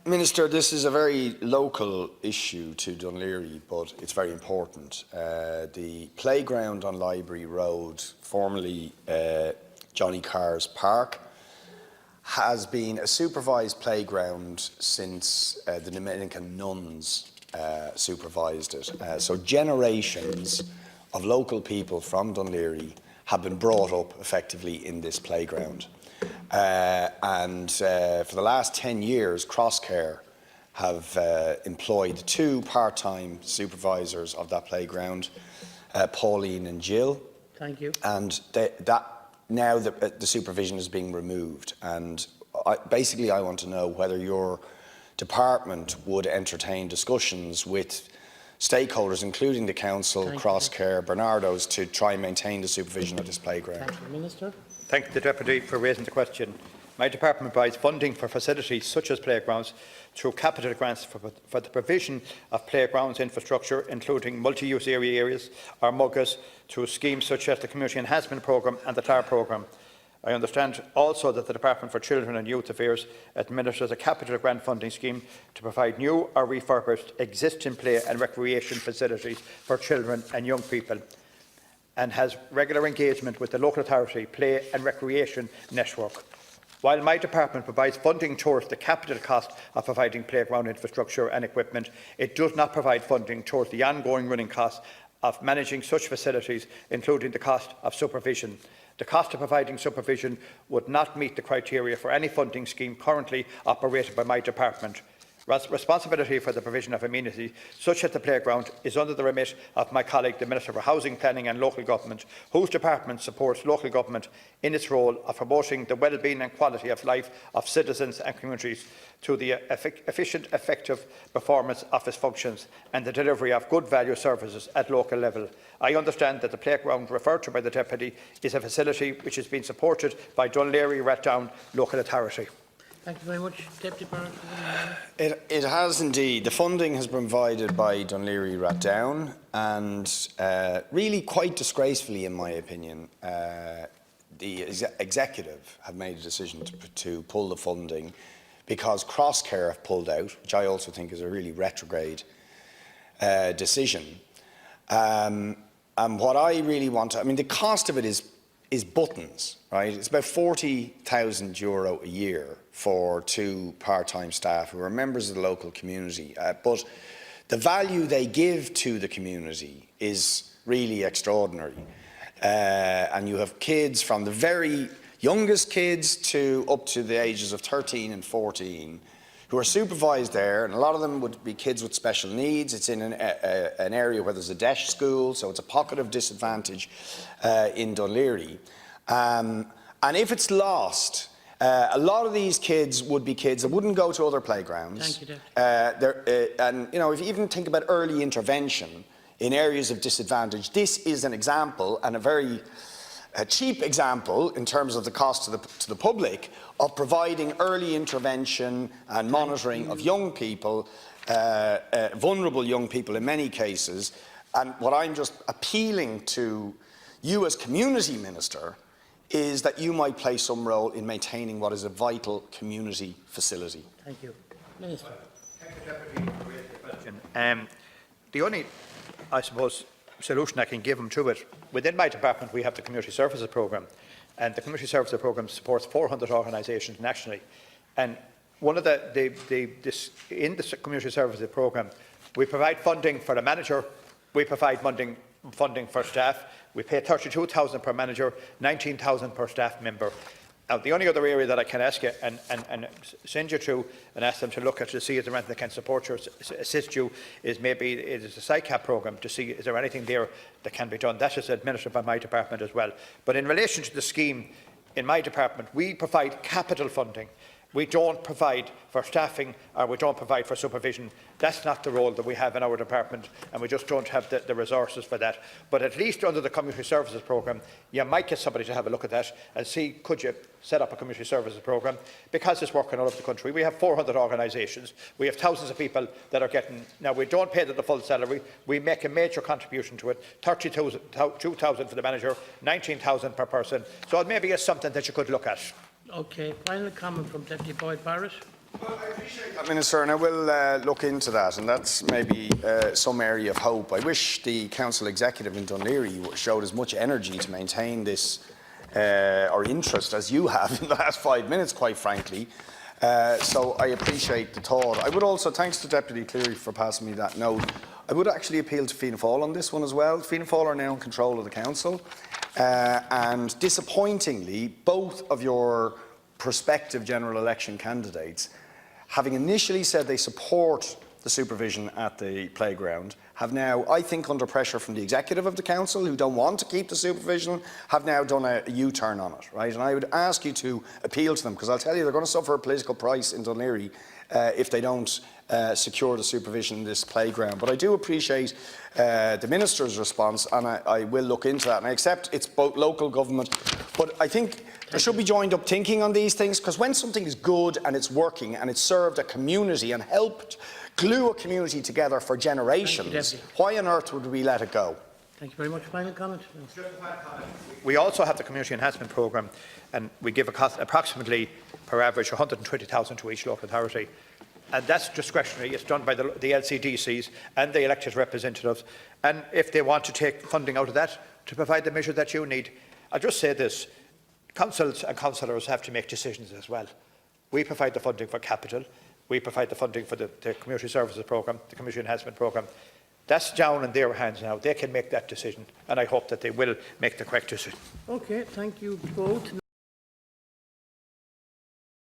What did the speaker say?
Minister, this is a very local issue to Dún Laoghaire, but it's very important. The playground on Library Road, formerly Johnny Carr's Park, has been a supervised playground since the Dominican nuns supervised it. So generations of local people from Dún Laoghaire have been brought up effectively in this playground. And for the last 10 years, Crosscare have employed 2 part-time supervisors of that playground, Pauline and Jill. Thank you. And now the supervision is being removed. And basically I want to know whether your department would entertain discussions with stakeholders, including the Council, Crosscare, Bernardo's, to try and maintain the supervision of this playground. Thank you, Minister. Thank the Deputy for raising the question. My department provides funding for facilities such as playgrounds through capital grants for the provision of playgrounds infrastructure, including multi-use areas or MUGAs, through schemes such as the Community Enhancement Programme and the TAR Programme. I understand also that the Department for Children and Youth Affairs administers a capital grant funding scheme to provide new or refurbished existing play and recreation facilities for children and young people, and has regular engagement with the local authority play and recreation network. While my department provides funding towards the capital cost of providing playground infrastructure and equipment, it does not provide funding towards the ongoing running costs of managing such facilities, including the cost of supervision. The cost of providing supervision would not meet the criteria for any funding scheme currently operated by my department. Responsibility for the provision of amenities, such as the playground, is under the remit of my colleague, the Minister for Housing, Planning and Local Government, whose department supports local government in its role of promoting the well-being and quality of life of citizens and communities through the efficient, effective performance of its functions and the delivery of good value services at local level. I understand that the playground referred to by the Deputy is a facility which has been supported by Dún Laoghaire Rathdown Local Authority. Thank you very much. Deputy Barrett. It has indeed. The funding has been provided by Dún Laoghaire Rathdown, and really quite disgracefully, in my opinion, the executive have made a decision to pull the funding because Crosscare have pulled out, which I also think is a really retrograde decision. And what I really want to, I mean, the cost of it is buttons, right? It's about €40,000 a year for 2 part-time staff who are members of the local community. But the value they give to the community is really extraordinary. And you have kids from the very youngest kids to up to the ages of 13 and 14 who are supervised there, and a lot of them would be kids with special needs. It's in an area where there's a DESH school, so it's a pocket of disadvantage in Dún Laoghaire. And if it's lost, a lot of these kids would be kids that wouldn't go to other playgrounds. Thank you, and you know, if you even think about early intervention in areas of disadvantage, this is an example, and a very cheap example in terms of the cost to the public of providing early intervention and monitoring of young people, vulnerable young people in many cases. And what I'm just appealing to you as Community Minister is that you might play some role in maintaining what is a vital community facility. Thank you. Minister. Thank you, Deputy, for raising the question. The only, I suppose, solution I can give them to it, within my department we have the Community Services Programme, and the Community Services Programme supports 400 organisations nationally. And one of in the Community Services Programme, we provide funding for the manager, we provide funding for staff. We pay 32,000 per manager, 19,000 per staff member. Now, the only other area that I can ask you and send you to and ask them to look at to see if there is anything that can support you, assist you, is maybe it is a SICAP programme to see is there anything there that can be done. That is administered by my department as well. But in relation to the scheme, in my department, we provide capital funding. We don't provide for staffing or we don't provide for supervision. That's not the role that we have in our department, and we just don't have the resources for that. But at least under the Community Services Programme, you might get somebody to have a look at that and see, could you set up a Community Services Programme? Because it's working all over the country. We have 400 organisations. We have thousands of people that are getting, now we don't pay them the full salary. We make a major contribution to it, 32,000 for the manager, 19,000 per person. So it maybe is something that you could look at. Okay, final comment from Deputy Boyd Barrett. Well, I appreciate that, Minister, and I will look into that, and that's maybe some area of hope. I wish the Council Executive in Dún Laoghaire showed as much energy to maintain this, or interest, as you have in the last 5 minutes, quite frankly. So I appreciate the thought. I would also, thanks to Deputy Cleary for passing me that note, I would actually appeal to Fianna Fáil on this one as well. Fianna Fáil are now in control of the Council, and disappointingly, both of your prospective general election candidates, having initially said they support the supervision at the playground, have now, I think under pressure from the executive of the council, who don't want to keep the supervision, have now done a U-turn on it, right? And I would ask you to appeal to them, because I'll tell you, they're going to suffer a political price in Dún Laoghaire if they don't secure the supervision in this playground. But I do appreciate the Minister's response, and I will look into that. And I accept it's both local government, but I think there should be joined up thinking on these things, because when something is good and it's working and it's served a community and helped glue a community together for generations, why on earth would we let it go? Thank you very much. Final comment? We also have the Community Enhancement Programme, and we give a cost approximately, per average, 120,000 to each local authority. And that's discretionary. It's done by the LCDCs and the elected representatives. And if they want to take funding out of that to provide the measure that you need, I'll just say this. Councils and councillors have to make decisions as well. We provide the funding for capital. We provide the funding for the Community Services Programme, the Community Enhancement Programme. That's down in their hands now. They can make that decision, and I hope that they will make the correct decision. Okay, thank you both.